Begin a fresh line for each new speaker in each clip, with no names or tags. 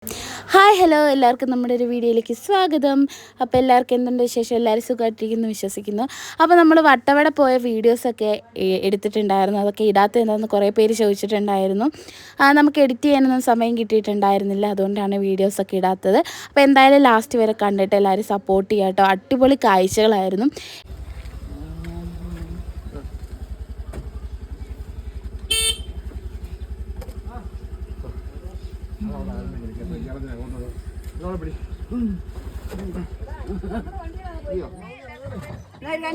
Hi hello എല്ലാവർക്കും നമ്മുടെ ഒരു വീഡിയോയിലേക്ക് സ്വാഗതം. അപ്പോൾ എല്ലാവർക്കും എന്തുണ്ട് വിശേഷം? എല്ലാവരും സുഖമായിട്ടിരിക്കുന്നു വിശ്വസിക്കുന്നു. അപ്പോൾ നമ്മൾ വട്ടവട പോയ വീഡിയോസൊക്കെ എടുത്തിട്ടുണ്ടായിരുന്നു. അതൊക്കെ ഇടാത്ത എന്താണെന്ന് കുറേ പേര് ചോദിച്ചിട്ടുണ്ടായിരുന്നു. നമുക്ക് എഡിറ്റ് ചെയ്യാനൊന്നും സമയം കിട്ടിയിട്ടുണ്ടായിരുന്നില്ല, അതുകൊണ്ടാണ് വീഡിയോസൊക്കെ ഇടാത്തത്. അപ്പോൾ എന്തായാലും ലാസ്റ്റ് വരെ കണ്ടിട്ട് എല്ലാവരും സപ്പോർട്ട് ചെയ്യാം കേട്ടോ. അടിപൊളി കാഴ്ചകളായിരുന്നു.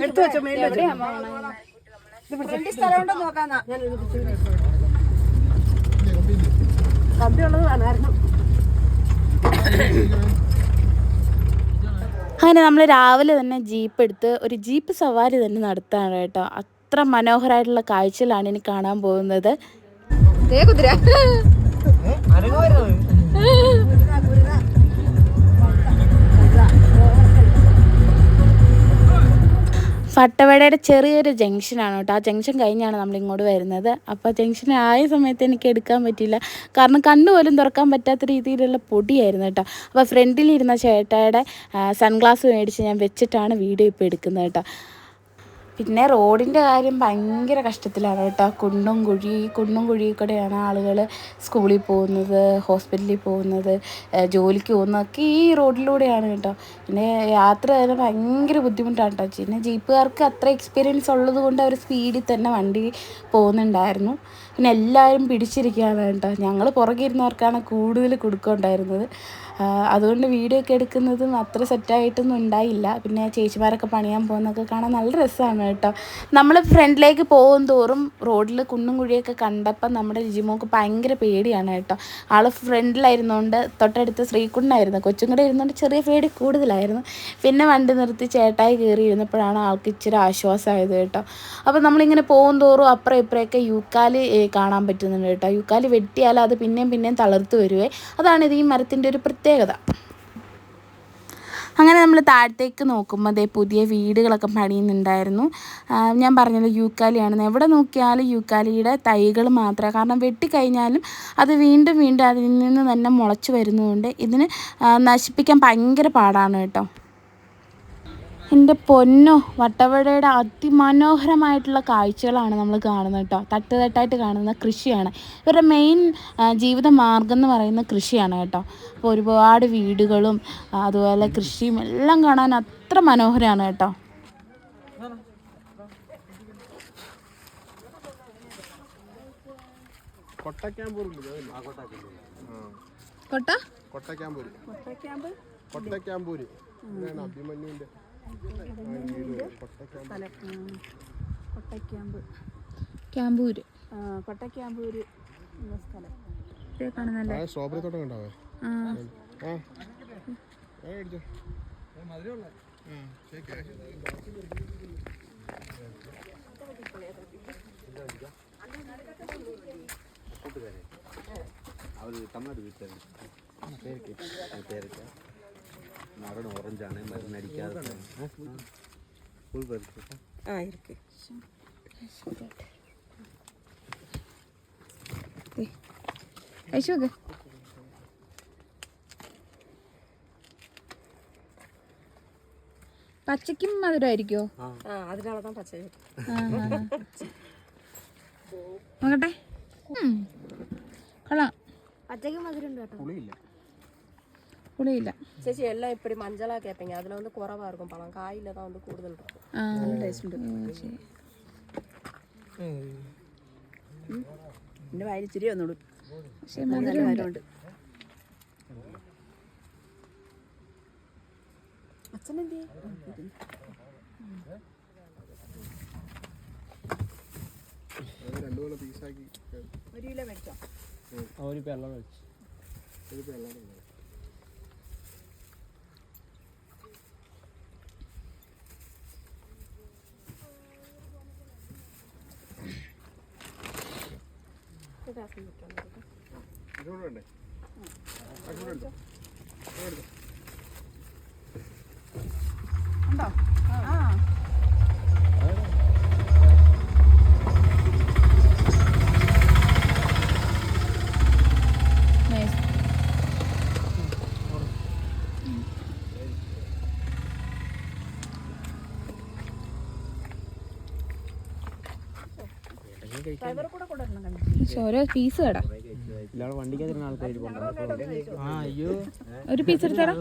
എടുത്തു വെച്ചോ, സ്ഥലമുണ്ടോ നോക്കാന്നാ കമ്പിയുള്ളത് വേണമായിരുന്നു.
അങ്ങനെ നമ്മൾ രാവിലെ തന്നെ ജീപ്പ് എടുത്ത് ഒരു ജീപ്പ് സവാരി തന്നെ നടത്താണ് കേട്ടോ. അത്ര മനോഹരമായിട്ടുള്ള കാഴ്ചകളാണ് ഇനി കാണാൻ പോകുന്നത്.
കുതിര
വട്ടവടയുടെ ചെറിയൊരു ജംഗ്ഷനാണ് കേട്ടോ. ആ ജംഗ്ഷൻ കഴിഞ്ഞാണ് നമ്മൾ ഇങ്ങോട്ട് വരുന്നത്. അപ്പോൾ ജംഗ്ഷൻ ആയ സമയത്ത് എനിക്ക് എടുക്കാൻ പറ്റിയില്ല, കാരണം കണ്ണുപോലും തുറക്കാൻ പറ്റാത്ത രീതിയിലുള്ള പൊടിയായിരുന്നു കേട്ടോ. അപ്പോൾ ഫ്രണ്ടിലിരുന്ന ചേട്ടായുടെ സൺഗ്ലാസ് മേടിച്ച് ഞാൻ വെച്ചിട്ടാണ് വീഡിയോ ഇപ്പോൾ എടുക്കുന്നത് കേട്ടോ. പിന്നെ റോഡിൻ്റെ കാര്യം ഭയങ്കര കഷ്ടത്തിലാണ് കേട്ടോ. കുണ്ടും കുഴിയിൽ കൂടെയാണ് ആളുകൾ സ്കൂളിൽ പോകുന്നത്, ഹോസ്പിറ്റലിൽ പോകുന്നത്, ജോലിക്ക് പോകുന്നതൊക്കെ ഈ റോഡിലൂടെയാണ് കേട്ടോ. പിന്നെ യാത്ര തന്നെ ഭയങ്കര ബുദ്ധിമുട്ടാണ് കേട്ടോ. പിന്നെ ജീപ്പുകാർക്ക് അത്ര എക്സ്പീരിയൻസ് ഉള്ളത് കൊണ്ട് അവർ സ്പീഡിൽ തന്നെ വണ്ടി പോകുന്നുണ്ടായിരുന്നു. പിന്നെ എല്ലാവരും പിടിച്ചിരിക്കുകയാണ് കേട്ടോ. ഞങ്ങൾ പുറകെ ഇരുന്നവർക്കാണ് കൂടുതൽ കുടുക്കമുണ്ടായിരുന്നത്. അതുകൊണ്ട് വീഡിയോ ഒക്കെ എടുക്കുന്നതും അത്ര സെറ്റായിട്ടൊന്നും ഉണ്ടായില്ല. പിന്നെ ചേച്ചിമാരൊക്കെ പണിയാൻ പോകുന്നതൊക്കെ കാണാൻ നല്ല രസമാണ് കേട്ടോ. നമ്മൾ ഫ്രണ്ടിലേക്ക് പോകും തോറും റോഡിൽ കുണ്ടും കുഴിയൊക്കെ കണ്ടപ്പോൾ നമ്മുടെ ജിമോക്ക് ഭയങ്കര പേടിയാണ് കേട്ടോ. ആൾ ഫ്രണ്ടിലായിരുന്നുകൊണ്ട് തൊട്ടടുത്ത് ശ്രീകുണ്ടായിരുന്നു, കൊച്ചും കൂടെ ഇരുന്നുകൊണ്ട് ചെറിയ പേടി കൂടുതലായിരുന്നു. പിന്നെ വണ്ടി നിർത്തി ചേട്ടായി കയറി ഇരുന്നപ്പോഴാണ് ആൾക്ക് ഇച്ചിരി ആശ്വാസമായത് കേട്ടോ. അപ്പോൾ നമ്മളിങ്ങനെ പോകും തോറും അപ്പുറം ഇപ്പുറമൊക്കെ യൂക്കാലി കാണാൻ പറ്റുന്നുണ്ട് കേട്ടോ. യൂക്കാലി വെട്ടിയാൽ അത് പിന്നെയും തളർത്ത് വരുവേ. അതാണിത് ഈ മരത്തിൻ്റെ ഒരു പ്രത്യേകത. അങ്ങനെ നമ്മൾ താഴത്തേക്ക് നോക്കുമ്പോൾ അതേ പുതിയ വീടുകളൊക്കെ പണിയുന്നുണ്ടായിരുന്നു. ഞാൻ പറഞ്ഞല്ലോ യൂക്കാലിയാണെന്ന്. എവിടെ നോക്കിയാലും യൂക്കാലിയുടെ തൈകൾ മാത്രമേ, കാരണം വെട്ടിക്കഴിഞ്ഞാലും അത് വീണ്ടും അതിൽ നിന്ന് തന്നെ മുളച്ച് വരുന്നതുകൊണ്ട് ഇതിന് നശിപ്പിക്കാൻ ഭയങ്കര പാടാണ് കേട്ടോ. എൻ്റെ പൊന്നോ, വട്ടവടയുടെ അതിമനോഹരമായിട്ടുള്ള കാഴ്ചകളാണ് നമ്മൾ കാണുന്നത് കേട്ടോ. തട്ടായിട്ട് കാണുന്ന കൃഷിയാണ് ഇവരുടെ മെയിൻ ജീവിത മാർഗം എന്ന് പറയുന്ന കൃഷിയാണ് കേട്ടോ. അപ്പോൾ ഒരുപാട് വീടുകളും അതുപോലെ കൃഷിയും എല്ലാം കാണാൻ അത്ര മനോഹരമാണ് കേട്ടോ.
അഭിമന്യുവിന്റെ
ക്യാമ്പൂര്
കൊട്ടക്യാമ്പൂര് എന്ന സ്ഥലം.
സ്ട്രോബെറി തോട്ടം കണ്ടാവേ.
அவரு தமிழ்நாடு வீட்டில் பேருக்கு மரம் ஓரஞ்சானே மருந்து அடிக்காத புல் பறிச்சு
இருக்கு.
അയച്ചോക്ക്. പച്ചക്കും മധുരമായിരിക്കോ?
അതിനാളതാ പച്ച
നോക്കട്ടെ. കൊള്ളാം.
പച്ചക്കും മധുരം ഉണ്ട് കേട്ടോ.
പുളിയില്ല
ചേച്ചി. എല്ലാം ഇപ്പടി മஞ்சளா கேட்பீங்க, அதுல வந்து குறைவா இருக்கும் பழம், காயில தான் வந்து കൂടുതൽ இருக்கும்.
നല്ല ടേസ്റ്റ് ഉണ്ട്.
എൻ്റെ വായിൽ ചിരി വന്നോളൂ.
പക്ഷേ മധുരമുണ്ട്.
അച്ഛനെന്തേ ഒരു കിലോ മേടിച്ചോ?
ഒരു പേല കഴിച്ചു.
ഉണ്ടോ?
ഓരോ പീസ് കേടാ. ഒരു പീസ് എടുത്തടാ.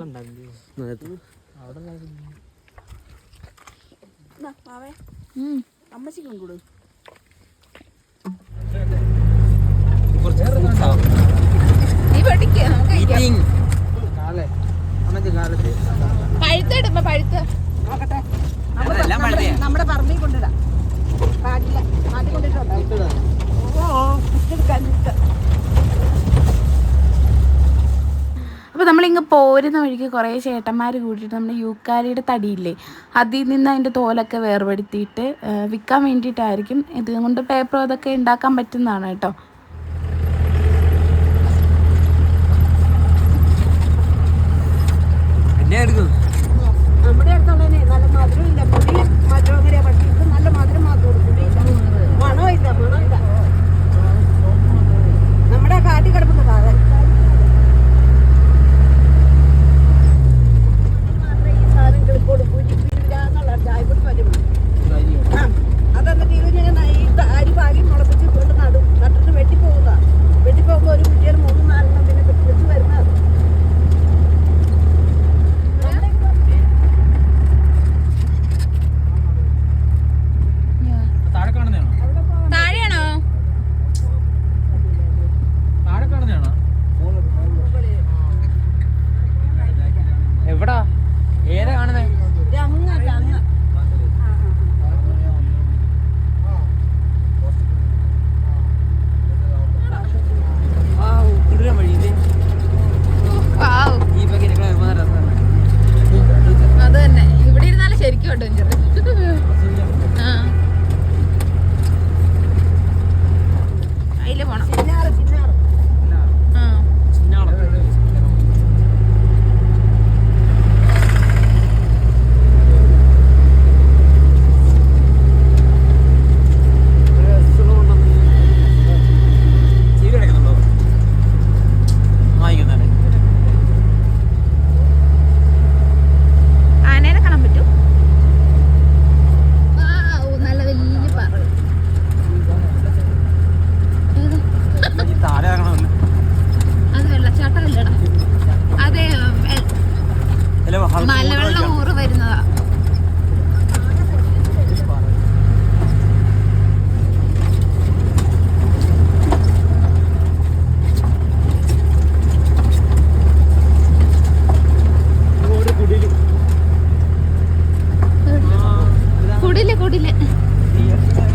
അമ്മച്ചിക്കും കൂടും.
പഴുത്തിടുമ്പോ പഴുത്ത്
നോക്കട്ടെ, നമ്മുടെ പറമ്പിൽ കൊണ്ടിടാം. കാട്ടില് കാട്ടിൽ കൊണ്ടിട്ടുണ്ടോ?
അപ്പോൾ നമ്മളിങ്ങ് പോരുന്ന വഴിക്ക് കുറേ ചേട്ടന്മാർ കൂട്ടിയിട്ട് നമ്മുടെ യൂക്കാലിയുടെ തടിയില്ലേ, അതിൽ നിന്ന് അതിൻ്റെ തോലൊക്കെ വേർപെടുത്തിയിട്ട് വിൽക്കാൻ വേണ്ടിയിട്ടായിരിക്കും. ഇതുകൊണ്ട് പേപ്പർ അതൊക്കെ ഉണ്ടാക്കാൻ പറ്റുന്നതാണ് കേട്ടോ.
നമ്മുടെ അടുത്തുള്ളതിന് നല്ല മധുരം ഇല്ല, പുളി മധുരം വരെ. പക്ഷേ ഇത് നല്ല മധുരം മാത്രമേ പുളിയില്ല, മണമില്ല. നമ്മുടെ കാട്ടിൽ കിടക്കുന്ന സാധനം മാത്രമേ ഈ സാധനം കിളിക്കോളൂ. പുലിപ്പില്ലാന്നുള്ള ചായപ്പൊടി വരുമ്പോൾ അതെന്നിട്ട് ഇവരിങ്ങനെ ഈ അരി പാകി മുളപ്പിച്ച് കൊണ്ട് നടും. നട്ടിട്ട് വെട്ടിപ്പോകുമ്പോൾ ഒരു കുട്ടികൾ 3-4 പിന്നെ വെച്ച് വരുന്നത്.
എവിടാ ഏതാ കാണുന്നേ?
അത് തന്നെ, ഇവിടെ ഇരുന്നാലും ശരിക്കും കേട്ടോ. അതില് പോണം. ആനേനെ കാണാൻ പറ്റും. നല്ല വലിയ പറ. അത് വെള്ളച്ചാട്ടമല്ലടാ, അതെ മലവെള്ളം ഊറ് വരുന്നതാ. കുടില് അയ്യോ, കുടില്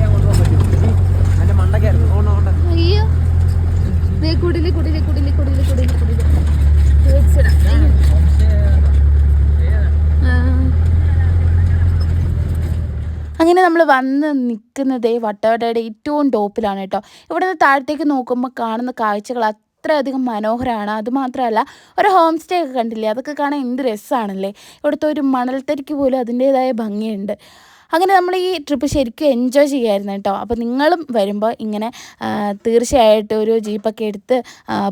അങ്ങനെ നമ്മൾ വന്ന് നിൽക്കുന്നത് വട്ടവടയുടെ ഏറ്റവും ടോപ്പിലാണ് കേട്ടോ. ഇവിടെ നിന്ന് താഴത്തേക്ക് നോക്കുമ്പോൾ കാണുന്ന കാഴ്ചകൾ അത്രയധികം മനോഹരമാണ്. അതുമാത്രമല്ല, ഒരു ഹോം സ്റ്റേ ഒക്കെ കണ്ടില്ലേ, അതൊക്കെ കാണാൻ എന്ത് രസമാണല്ലേ. ഇവിടുത്തെ ഒരു മണൽത്തരിക്ക് പോലും അതിൻ്റേതായ ഭംഗിയുണ്ട്. അങ്ങനെ നമ്മൾ ഈ ട്രിപ്പ് ശരിക്കും എൻജോയ് ചെയ്യായിരുന്നു കേട്ടോ. അപ്പോൾ നിങ്ങളും വരുമ്പോൾ ഇങ്ങനെ തീർച്ചയായിട്ടും ഒരു ജീപ്പൊക്കെ എടുത്ത്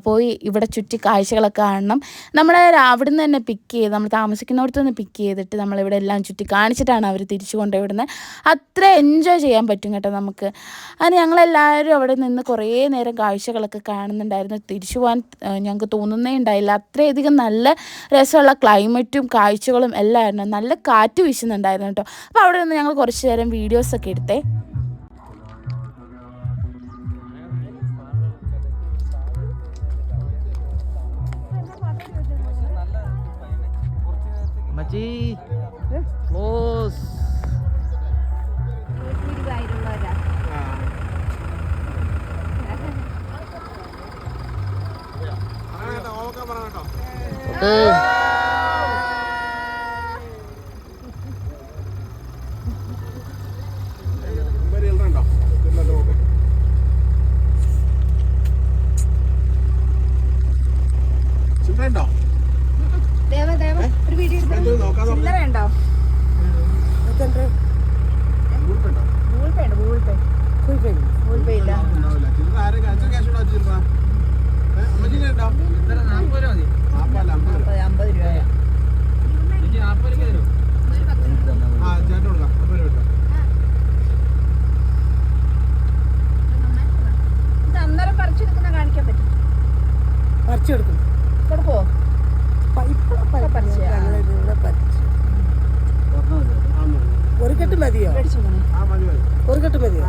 പോയി ഇവിടെ ചുറ്റി കാഴ്ചകളൊക്കെ കാണണം. നമ്മളെ അവിടെ നിന്ന് തന്നെ പിക്ക് ചെയ്ത്, നമ്മൾ താമസിക്കുന്നിടത്ത് നിന്ന് പിക്ക് ചെയ്തിട്ട് നമ്മളിവിടെ എല്ലാം ചുറ്റി കാണിച്ചിട്ടാണ് അവർ തിരിച്ചു കൊണ്ടുവിടുന്നത്. അത്ര എൻജോയ് ചെയ്യാൻ പറ്റും കേട്ടോ നമുക്ക്. അങ്ങനെ ഞങ്ങളെല്ലാവരും അവിടെ നിന്ന് കുറേ നേരം കാഴ്ചകളൊക്കെ കാണുന്നുണ്ടായിരുന്നു. തിരിച്ചു പോകാൻ ഞങ്ങൾക്ക് തോന്നുന്നേ ഉണ്ടായില്ല. അത്രയധികം നല്ല രസമുള്ള ക്ലൈമറ്റും കാഴ്ചകളും എല്ലാം ആയിരുന്നു. നല്ല കാറ്റ് വീശുന്നുണ്ടായിരുന്നു കേട്ടോ. അപ്പോൾ അവിടെ നിന്ന് കുറച്ച് നേരം വീഡിയോസൊക്കെ എടുത്തേ.
പഴുപ്പോ
ഇവിടെ പറിച്ചു. ഒരു കെട്ട് മതിയോ? ഒരു കെട്ട് മതിയോ?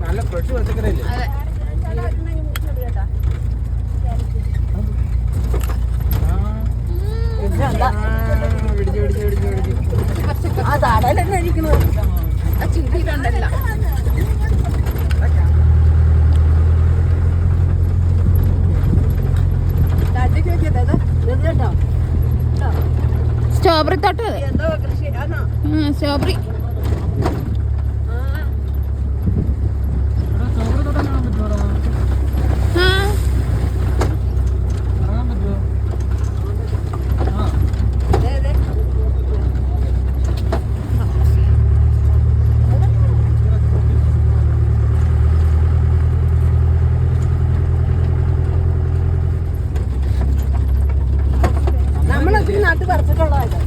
നല്ല ഫ്രഷ് പച്ചക്കറിയല്ലേ?
ആ താടലെന്നെ ഇരിക്കണത്
ചിന്തിയിട്ടുണ്ടല്ലോ.
കേട്ടോ
സ്ട്രോബെറി തോട്ടം അത്.
എന്തോ കൃഷി ആണോ?
സ്ട്രോബെറി. ആ
അതെ അതെ നമ്മളൊത്തിരി നാട്ടിൽ പറിച്ചിട്ടുള്ളതല്ലേ.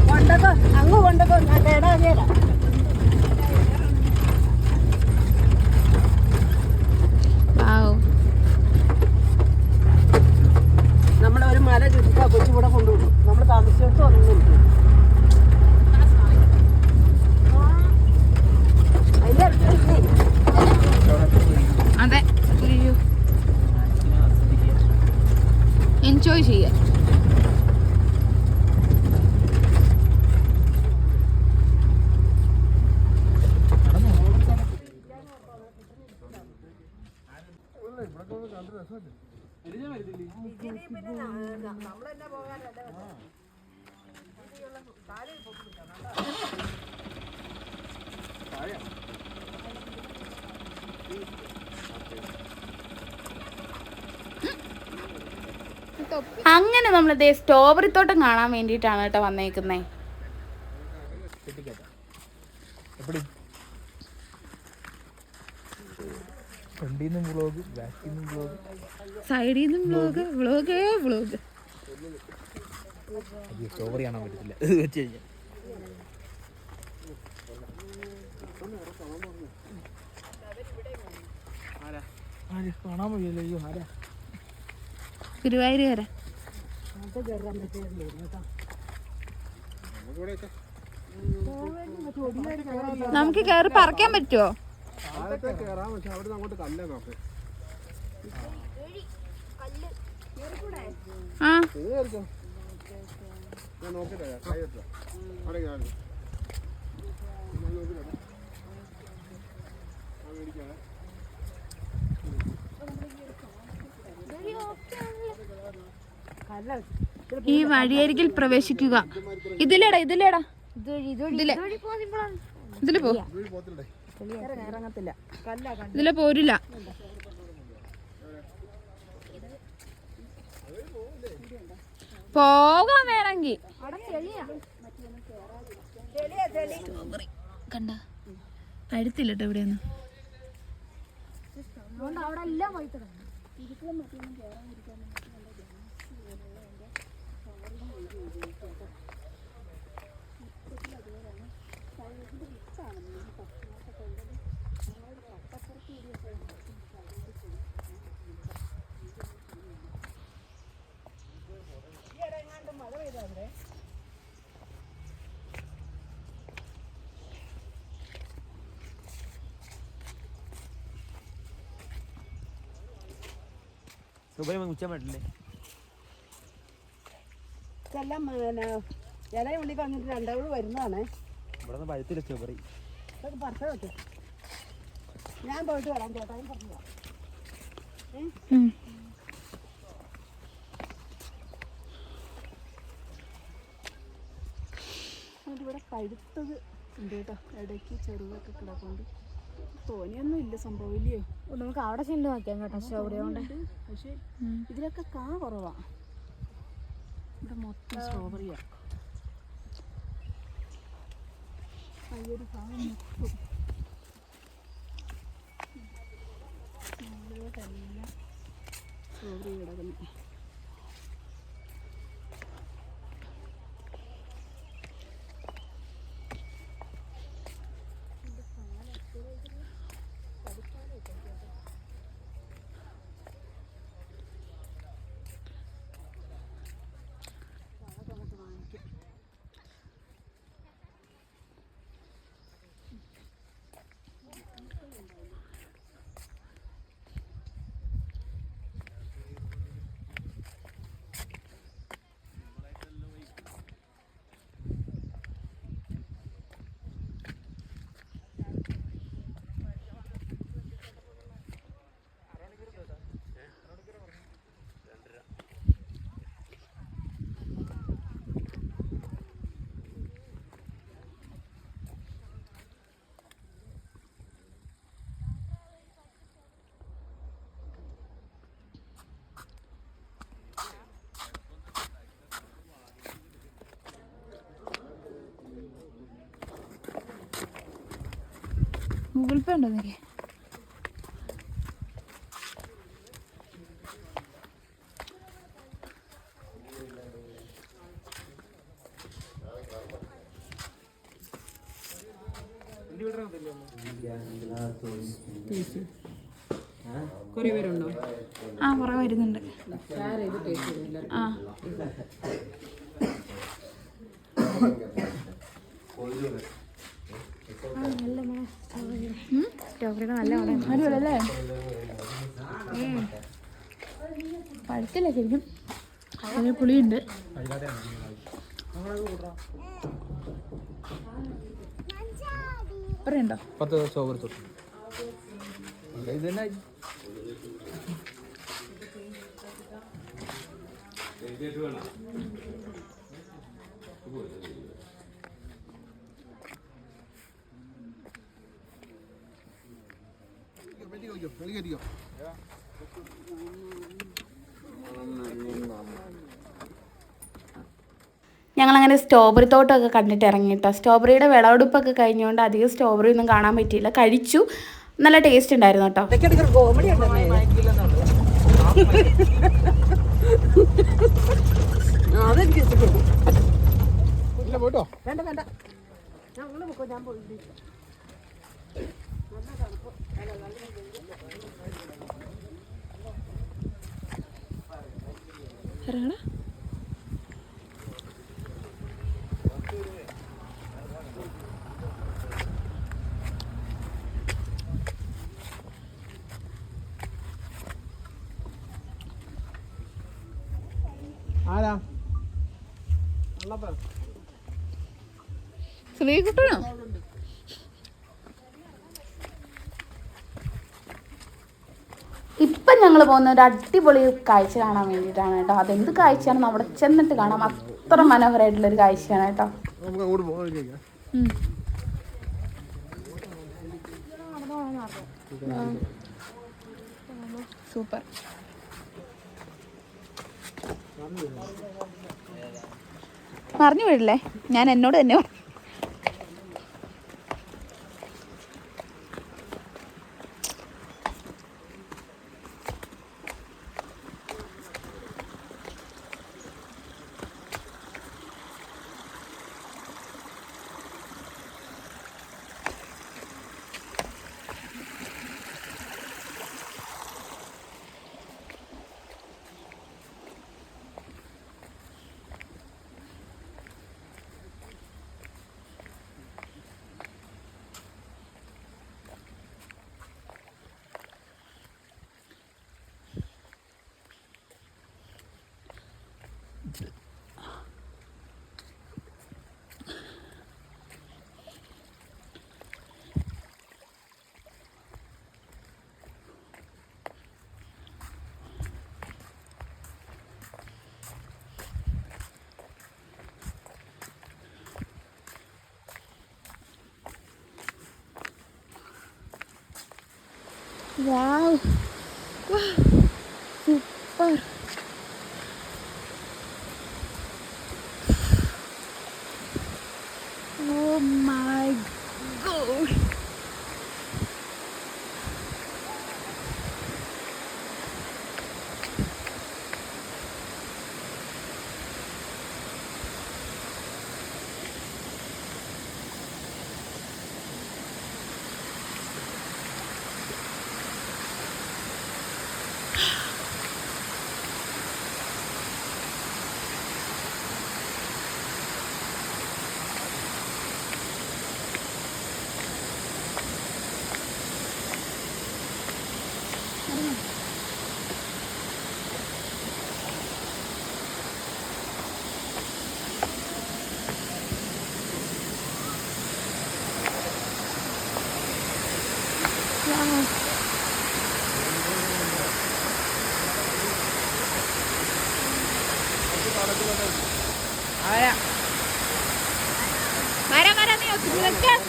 കൊണ്ടക്കോ അങ്ങ് കൊണ്ടക്കോ ഞാൻ കേടാ നമ്മളെ ഒരു മല ചുറ്റിക്കാ കൊച്ചുകൂടെ കൊണ്ടുപോകും. നമ്മൾ താമസിച്ചിടത്ത് ഒന്നും അതിന്റെ അടുത്ത്
അതെ. എൻജോയ് ചെയ്യാം.
നമ്മളെന്നെ പോകാനല്ലേ
അങ്ങനെ നമ്മളിതേ സ്ട്രോബെറി തോട്ടം കാണാൻ വേണ്ടിയിട്ടാണ് കേട്ടോ വന്നേക്കുന്നേ. സൈഡിൽ നിന്നും വ്ളോഗ് വ്ളോഗേ വ്ളോഗ്.
സ്റ്റോറി കാണാൻ പറ്റത്തില്ല വെച്ച് കഴിഞ്ഞാൽ. കാണാൻ വയ്യല്ലോ. അയ്യോ ആരാ?
ഗുരുവായൂർ. നമുക്ക് കയറി പറിക്കാൻ പറ്റുമോ?
കേറാം, പക്ഷെ അവിടെ നിന്ന് അങ്ങോട്ട് കല്ലേ നോക്ക്.
ആ
ഞാൻ നോക്കിട്ടെ കൈ വെച്ചോ. അവിടെ ഞാൻ നോക്കിട്ടെ. ഞാൻ മേടിക്കാതെ
ഈ വഴിയരികിൽ പ്രവേശിക്കുക. ഇതിലേടാ ഇതിലെ പോ.
ഇറങ്ങത്തില്ല.
ഇതിലെ പോരില്ല. പോകാൻ വേണമെങ്കിൽ കണ്ട പഴുത്തില്ലട്ടോ ഇവിടെയൊന്നും.
ഉച്ച പറ്റില്ലേ?
ഇതെല്ലാം ഇല ഉള്ളി കളഞ്ഞിട്ട് രണ്ടവള് വരുന്നതാണേ.
ഇവിടെ നിന്ന് പഴുത്തില്ല സ്റ്റോബറി.
ഇതൊക്കെ പറിച്ചു വെച്ചു. ഞാൻ പോയിട്ട് വരാം ചേട്ടാ. ഞാൻ പറഞ്ഞു ഇവിടെ പഴുത്തത് ഉണ്ട് കേട്ടോ. ഇടയ്ക്ക് ചെറുതൊക്കെ കിടക്കുന്നുണ്ട്. തോനെയൊന്നും ഇല്ല സംഭവം ഇല്ലയോ.
നമുക്ക് അവിടെ ചെന്ന് നോക്കാം കേട്ടോ. സ്ട്രോബെറി കൊണ്ട്
പക്ഷെ ഇതിലൊക്കെ കാ കുറവാ. ഇവിടെ മൊത്തം സ്ട്രോബെറിയാ. ഒരു ഭാഗം മൊത്തം സ്ട്രോബെറി കിടക്കുന്നു.
ഗൂഗിൾ പേ ഉണ്ടോ എനിക്ക്?
കുറേ പേരുണ്ടോ?
ആ കുറേ വരുന്നുണ്ട്. ആ സ്ട്രോബെറിയുടെ നല്ല അടിപൊളിയല്ലേ? പഴുത്തില്ല ശരിക്കും, അതിന് പുളിയുണ്ട്. പറയുണ്ടോ?
10 സ്ട്രോബെറി തൊട്ട് ഇത് തന്നെ.
ഞങ്ങളങ്ങനെ സ്ട്രോബെറി തോട്ടമൊക്കെ കണ്ടിട്ട് ഇറങ്ങി കേട്ടോ. സ്ട്രോബെറിയുടെ വിളവെടുപ്പൊക്കെ കഴിഞ്ഞുകൊണ്ട് അധികം സ്ട്രോബെറി ഒന്നും കാണാൻ പറ്റിയില്ല. കഴിച്ചു, നല്ല ടേസ്റ്റ് ഉണ്ടായിരുന്നു കേട്ടോ.
കോമഡി അതെനിക്ക് ഇഷ്ടപ്പെട്ടു. വേണ്ട വേണ്ട, ഞങ്ങള് പോക്കോ, ഞാൻ പോയി.
ഇറങ്ങടാ.
ആരാ?
ശ്രീകുട്ടനോ? ഇപ്പം ഞങ്ങൾ പോകുന്ന ഒരു അടിപൊളി കാഴ്ച കാണാൻ വേണ്ടിയിട്ടാണ് കേട്ടോ. അതെന്ത് കാഴ്ചയാണെന്ന് അവിടെ ചെന്നിട്ട് കാണാം. അത്ര മനോഹരമായിട്ടുള്ളൊരു കാഴ്ചയാണ് കേട്ടോ.
നമുക്ക് അങ്ങോട്ട് പോകാൻ.
സൂപ്പർ. പറഞ്ഞു വിടില്ലേ, ഞാൻ എന്നോട് തന്നെ പറഞ്ഞു. Wow, wow, super. Oh my God. Mara, nih, aku bilang kan.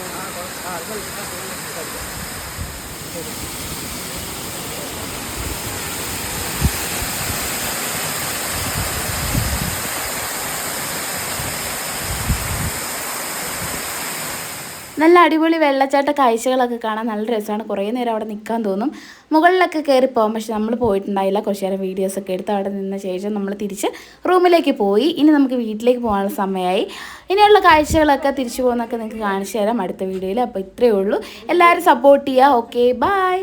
നല്ല അടിപൊളി വെള്ളച്ചാട്ട കാഴ്ചകളൊക്കെ കാണാൻ നല്ല രസമാണ്. കുറേ നേരം അവിടെ നിൽക്കാൻ തോന്നും. മുകളിലൊക്കെ കയറി പോകാം, പക്ഷെ നമ്മൾ പോയിട്ടുണ്ടായില്ല. കുറച്ച് നേരം വീഡിയോസൊക്കെ എടുത്ത് അവിടെ നിന്ന ശേഷം നമ്മൾ തിരിച്ച് റൂമിലേക്ക് പോയി. ഇനി നമുക്ക് വീട്ടിലേക്ക് പോകാനുള്ള സമയമായി. ഇനിയുള്ള കാഴ്ചകളൊക്കെ തിരിച്ചു പോകുന്നതൊക്കെ നിങ്ങൾക്ക് കാണിച്ചു തരാം അടുത്ത വീഡിയോയിൽ. അപ്പോൾ ഇത്രയേ ഉള്ളൂ. എല്ലാവരും സപ്പോർട്ട് ചെയ്യുക. Okay, by.